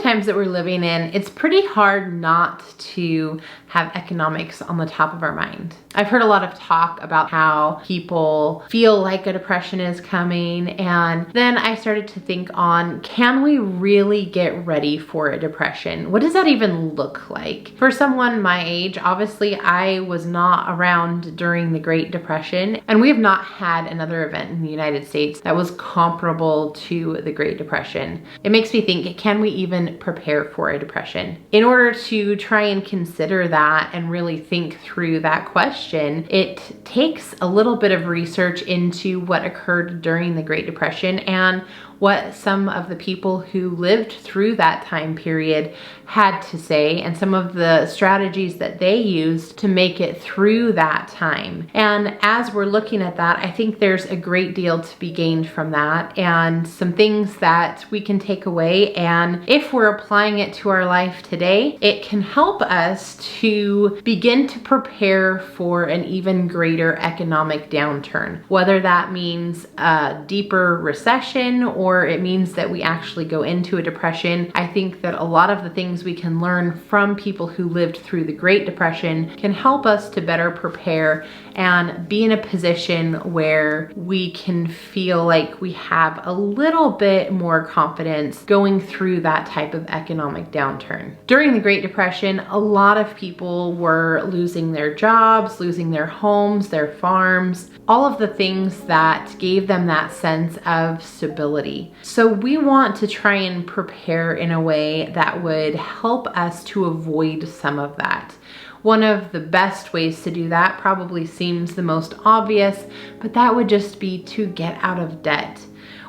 times that we're living in, it's pretty hard not to have economics on the top of our mind. I've heard a lot of talk about how people feel like a depression is coming, and then I started to think on, can we really get ready for a depression? What does that even look like? For someone my age, obviously I was not around during the Great Depression, and we have not had another event in the United States that was comparable to the Great Depression. It makes me think, can we even prepare for a depression? In order to try and consider that and really think through that question, it takes a little bit of research into what occurred during the Great Depression and what some of the people who lived through that time period had to say, and some of the strategies that they used to make it through that time. And as we're looking at that, I think there's a great deal to be gained from that, and some things that we can take away. And if we're applying it to our life today, it can help us to begin to prepare for an even greater economic downturn, whether that means a deeper recession or it means that we actually go into a depression. I think that a lot of the things we can learn from people who lived through the Great Depression can help us to better prepare and be in a position where we can feel like we have a little bit more confidence going through that type of economic downturn. During the Great Depression, a lot of people were losing their jobs, losing their homes, their farms, all of the things that gave them that sense of stability. So we want to try and prepare in a way that would help us to avoid some of that. One of the best ways to do that probably seems the most obvious, but that would just be to get out of debt.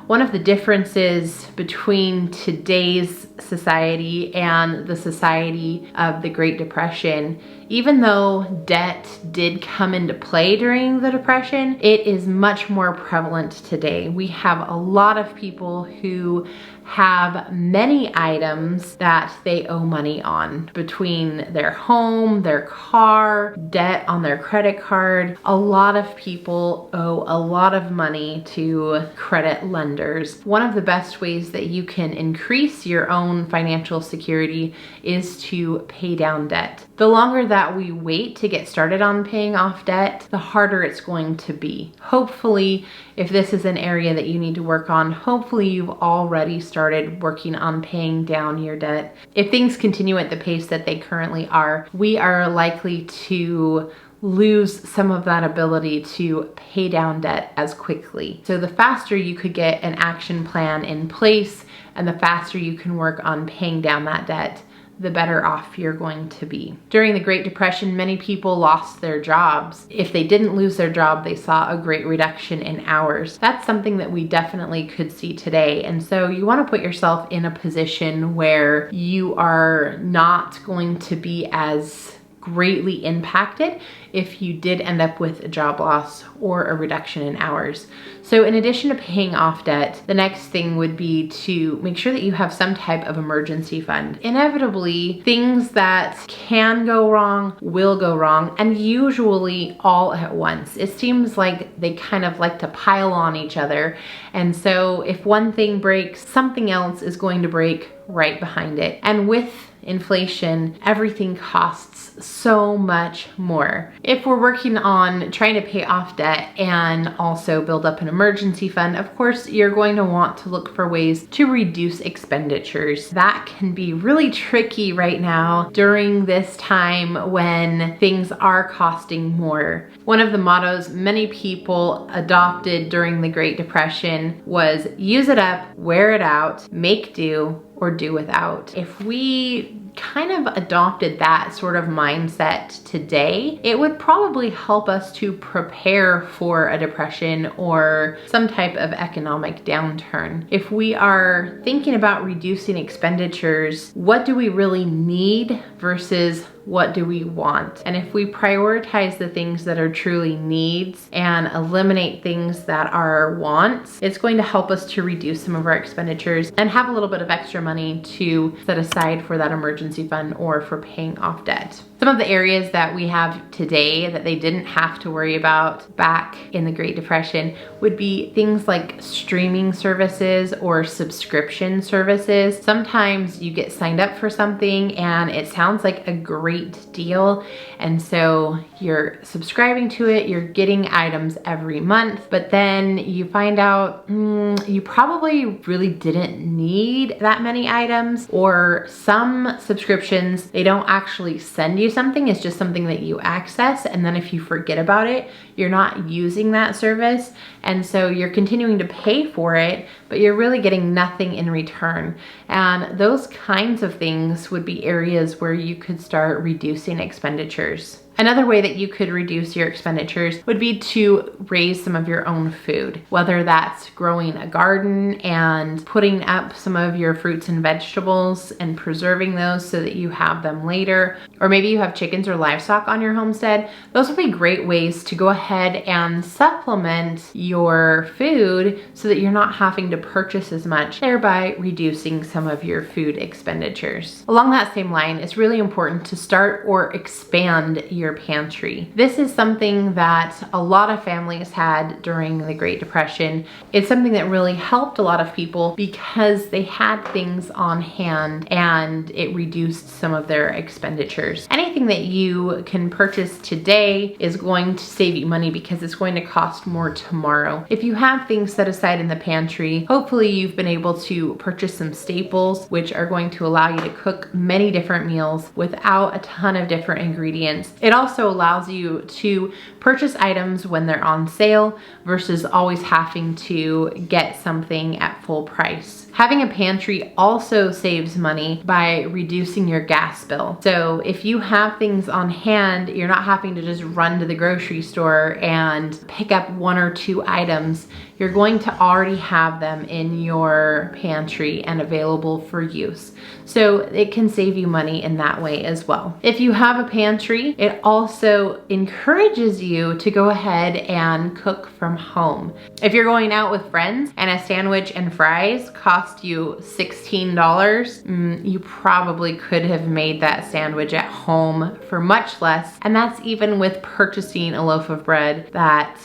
One of the differences between today's society and the society of the Great Depression, even though debt did come into play during the Depression, it is much more prevalent today. We have a lot of people who have many items that they owe money on, between their home, their car, debt on their credit card. A lot of people owe a lot of money to credit lenders. One of the best ways that you can increase your own financial security is to pay down debt. The longer that we wait to get started on paying off debt, the harder it's going to be. Hopefully, if this is an area that you need to work on, hopefully you've already started working on paying down your debt. If things continue at the pace that they currently are, we are likely to lose some of that ability to pay down debt as quickly. So the faster you could get an action plan in place and the faster you can work on paying down that debt, the better off you're going to be. During the Great Depression, many people lost their jobs. If they didn't lose their job, they saw a great reduction in hours. That's something that we definitely could see today. And so you want to put yourself in a position where you are not going to be as greatly impacted if you did end up with a job loss or a reduction in hours. So in addition to paying off debt, the next thing would be to make sure that you have some type of emergency fund. Inevitably, things that can go wrong will go wrong, and usually all at once. It seems like they kind of like to pile on each other. And so if one thing breaks, something else is going to break right behind it. And with inflation, everything costs so much more. If we're working on trying to pay off debt and also build up an emergency fund, of course, you're going to want to look for ways to reduce expenditures. That can be really tricky right now during this time when things are costing more. One of the mottos many people adopted during the Great Depression was use it up, wear it out, make do, or do without. If we kind of adopted that sort of mindset today, it would probably help us to prepare for a depression or some type of economic downturn. If we are thinking about reducing expenditures, what do we really need versus what do we want? And if we prioritize the things that are truly needs and eliminate things that are wants, it's going to help us to reduce some of our expenditures and have a little bit of extra money to set aside for that emergency fund or for paying off debt. Some of the areas that we have today that they didn't have to worry about back in the Great Depression would be things like streaming services or subscription services. Sometimes you get signed up for something and it sounds like a great deal, and so you're subscribing to it, you're getting items every month, but then you find out you probably really didn't need that many items, or some subscriptions, they don't actually send you something, it's just something that you access, and then if you forget about it, you're not using that service, and so you're continuing to pay for it, but you're really getting nothing in return. And those kinds of things would be areas where you could start reducing expenditures. Another way that you could reduce your expenditures would be to raise some of your own food, whether that's growing a garden and putting up some of your fruits and vegetables and preserving those so that you have them later, or maybe you have chickens or livestock on your homestead. Those would be great ways to go ahead and supplement your food so that you're not having to purchase as much, thereby reducing some of your food expenditures. Along that same line, it's really important to start or expand your pantry. This is something that a lot of families had during the Great Depression. It's something that really helped a lot of people because they had things on hand and it reduced some of their expenditures. Anything that you can purchase today is going to save you money because it's going to cost more tomorrow. If you have things set aside in the pantry, hopefully you've been able to purchase some staples, which are going to allow you to cook many different meals without a ton of different ingredients. It also allows you to purchase items when they're on sale versus always having to get something at full price. Having a pantry also saves money by reducing your gas bill. So if you have things on hand, you're not having to just run to the grocery store and pick up one or two items. You're going to already have them in your pantry and available for use. So it can save you money in that way as well. If you have a pantry, it also encourages you to go ahead and cook from home. If you're going out with friends and a sandwich and fries cost you $16, you probably could have made that sandwich at home for much less. And that's even with purchasing a loaf of bread that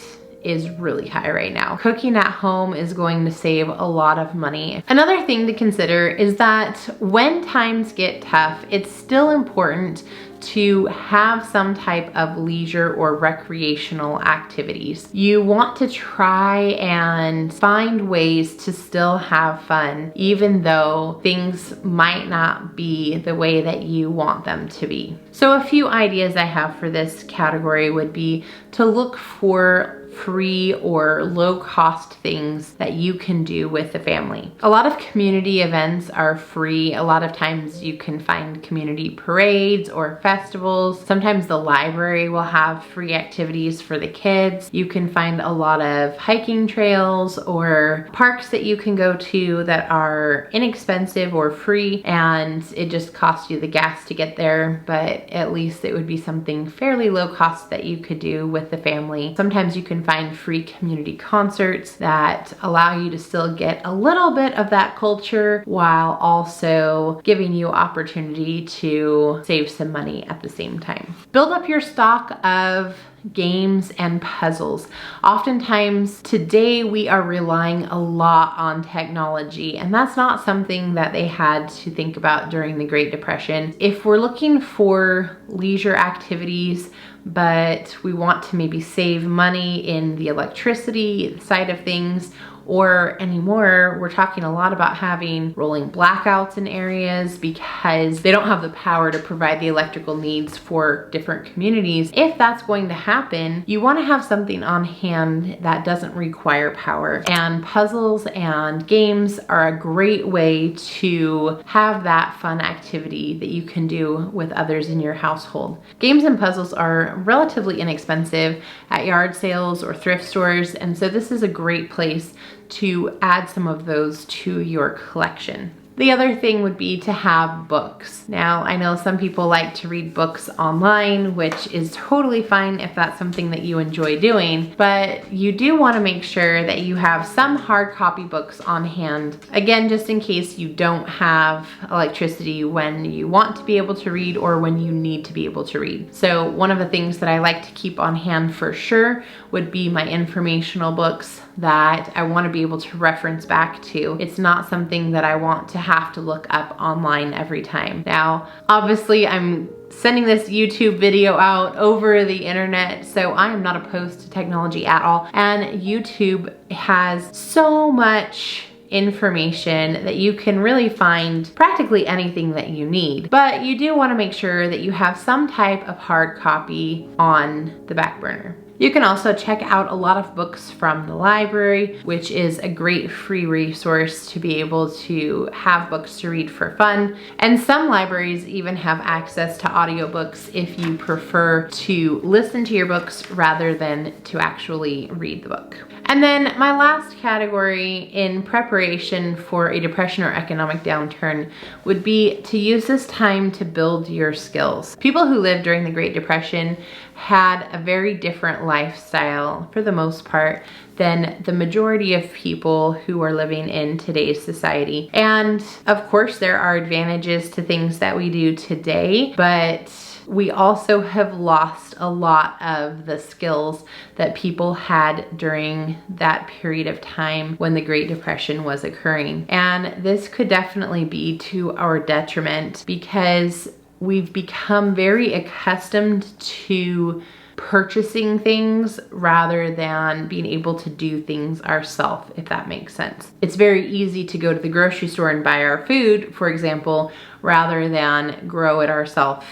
is really high right now. Cooking at home is going to save a lot of money. Another thing to consider is that when times get tough, it's still important to have some type of leisure or recreational activities. You want to try and find ways to still have fun, even though things might not be the way that you want them to be. So a few ideas I have for this category would be to look for free or low cost things that you can do with the family. A lot of community events are free. A lot of times you can find community parades or festivals. Sometimes the library will have free activities for the kids. You can find a lot of hiking trails or parks that you can go to that are inexpensive or free, and it just costs you the gas to get there, but at least it would be something fairly low cost that you could do with the family. Sometimes you can find free community concerts that allow you to still get a little bit of that culture while also giving you opportunity to save some money at the same time. Build up your stock of games and puzzles. Oftentimes today we are relying a lot on technology, and that's not something that they had to think about during the Great Depression. If we're looking for leisure activities, but we want to maybe save money in the electricity side of things, or anymore, we're talking a lot about having rolling blackouts in areas because they don't have the power to provide the electrical needs for different communities. If that's going to happen, you want to have something on hand that doesn't require power. And puzzles and games are a great way to have that fun activity that you can do with others in your household. Games and puzzles are relatively inexpensive at yard sales or thrift stores, and so this is a great place to add some of those to your collection. The other thing would be to have books. Now, I know some people like to read books online, which is totally fine if that's something that you enjoy doing, but you do want to make sure that you have some hard copy books on hand. Again, just in case you don't have electricity when you want to be able to read or when you need to be able to read. So one of the things that I like to keep on hand for sure would be my informational books that I want to be able to reference back to. It's not something that I want to have to look up online every time. Now, obviously I'm sending this YouTube video out over the internet, so I am not opposed to technology at all. And YouTube has so much information that you can really find practically anything that you need. But you do want to make sure that you have some type of hard copy on the back burner. You can also check out a lot of books from the library, which is a great free resource to be able to have books to read for fun. And some libraries even have access to audiobooks if you prefer to listen to your books rather than to actually read the book. And then my last category in preparation for a depression or economic downturn would be to use this time to build your skills. People who lived during the Great Depression had a very different lifestyle for the most part than the majority of people who are living in today's society. And of course, there are advantages to things that we do today, but we also have lost a lot of the skills that people had during that period of time when the Great Depression was occurring. And this could definitely be to our detriment because we've become very accustomed to purchasing things rather than being able to do things ourselves, if that makes sense. It's very easy to go to the grocery store and buy our food, for example, rather than grow it ourselves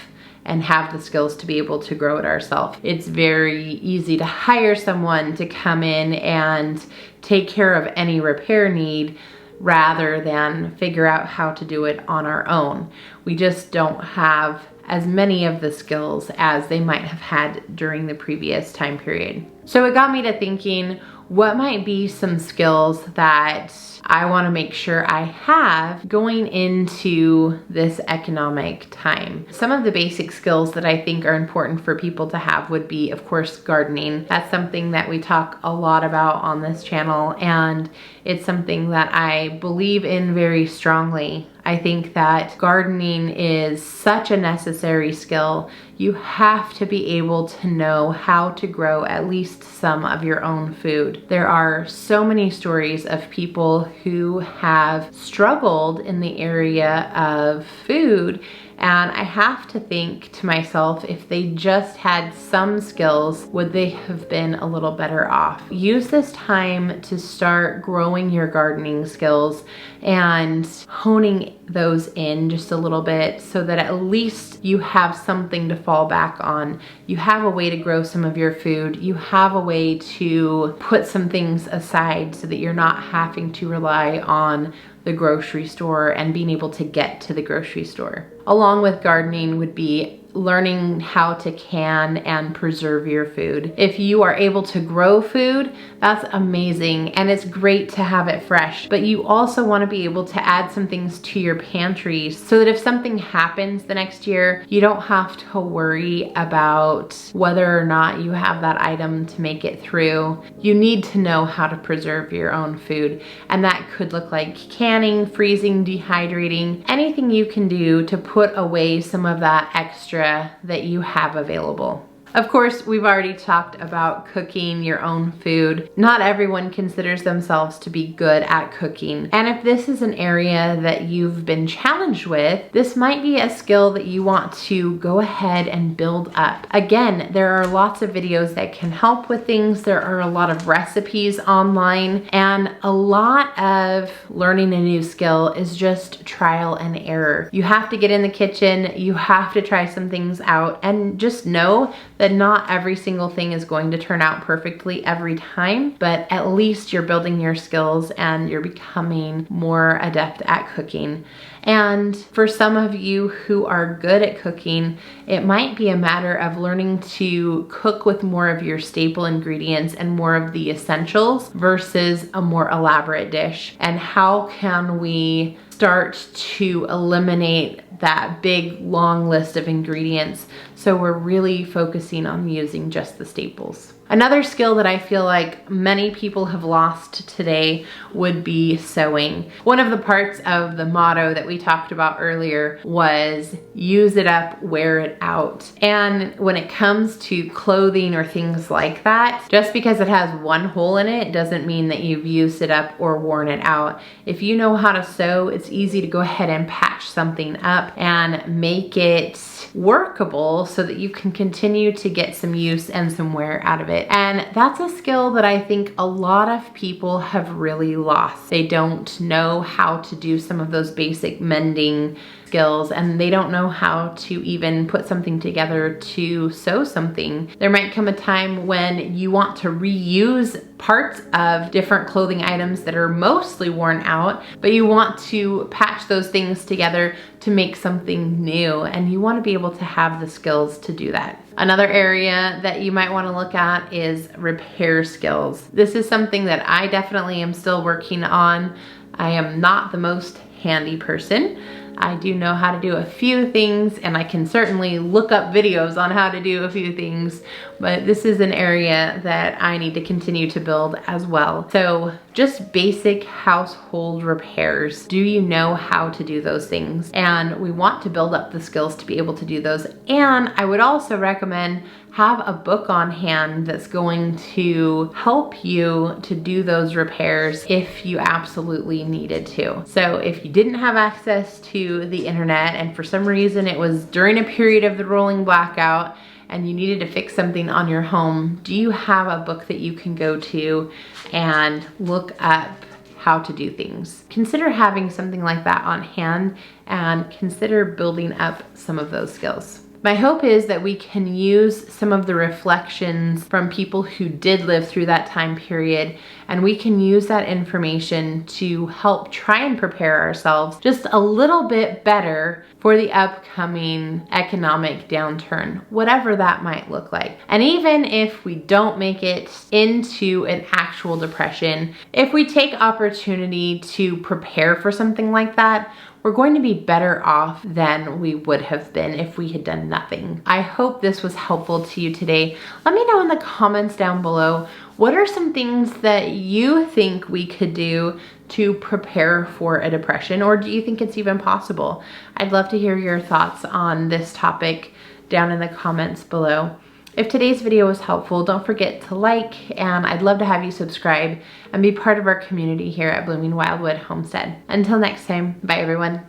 and have the skills to be able to grow it ourselves. It's very easy to hire someone to come in and take care of any repair need rather than figure out how to do it on our own. We just don't have as many of the skills as they might have had during the previous time period. So it got me to thinking, what might be some skills that I want to make sure I have going into this economic time. Some of the basic skills that I think are important for people to have would be, of course, gardening. That's something that we talk a lot about on this channel, and it's something that I believe in very strongly. I think that gardening is such a necessary skill. You have to be able to know how to grow at least some of your own food. There are so many stories of people who have struggled in the area of food, and I have to think to myself, if they just had some skills, would they have been a little better off? Use this time to start growing your gardening skills and honing those in just a little bit so that at least you have something to fall back on. You have a way to grow some of your food. You have a way to put some things aside so that you're not having to rely on the grocery store and being able to get to the grocery store. Along with gardening would be learning how to can and preserve your food. If you are able to grow food, that's amazing, and it's great to have it fresh, but you also want to be able to add some things to your pantry so that if something happens the next year, you don't have to worry about whether or not you have that item to make it through. You need to know how to preserve your own food, and that could look like canning, freezing, dehydrating, anything you can do to put away some of that extra that you have available. Of course, we've already talked about cooking your own food. Not everyone considers themselves to be good at cooking. And if this is an area that you've been challenged with, this might be a skill that you want to go ahead and build up. Again, there are lots of videos that can help with things. There are a lot of recipes online, and a lot of learning a new skill is just trial and error. You have to get in the kitchen, you have to try some things out, and just know that not every single thing is going to turn out perfectly every time, but at least you're building your skills and you're becoming more adept at cooking. And for some of you who are good at cooking, it might be a matter of learning to cook with more of your staple ingredients and more of the essentials versus a more elaborate dish. And how can we start to eliminate that big long list of ingredients so we're really focusing on using just the staples. Another skill that I feel like many people have lost today would be sewing. One of the parts of the motto that we talked about earlier was use it up, wear it out. And when it comes to clothing or things like that, just because it has one hole in it doesn't mean that you've used it up or worn it out. If you know how to sew, it's easy to go ahead and patch something up and make it workable so that you can continue to get some use and some wear out of it. And that's a skill that I think a lot of people have really lost. They don't know how to do some of those basic mending skills, and they don't know how to even put something together to sew something. There might come a time when you want to reuse parts of different clothing items that are mostly worn out, but you want to patch those things together to make something new, and you want to be able to have the skills to do that. Another area that you might want to look at is repair skills. This is something that I definitely am still working on. I am not the most handy person. I do know how to do a few things, and I can certainly look up videos on how to do a few things, but this is an area that I need to continue to build as well. So just basic household repairs. Do you know how to do those things? And we want to build up the skills to be able to do those. And I would also recommend have a book on hand that's going to help you to do those repairs if you absolutely needed to. So if you didn't have access to the internet and for some reason it was during a period of the rolling blackout and you needed to fix something on your home, do you have a book that you can go to and look up how to do things? Consider having something like that on hand and consider building up some of those skills. My hope is that we can use some of the reflections from people who did live through that time period, and we can use that information to help try and prepare ourselves just a little bit better for the upcoming economic downturn, whatever that might look like. And even if we don't make it into an actual depression, if we take opportunity to prepare for something like that, we're going to be better off than we would have been if we had done nothing. I hope this was helpful to you today. Let me know in the comments down below, what are some things that you think we could do to prepare for a depression, or do you think it's even possible? I'd love to hear your thoughts on this topic down in the comments below. If today's video was helpful, don't forget to like, and I'd love to have you subscribe and be part of our community here at Blooming Wildwood Homestead. Until next time, bye everyone.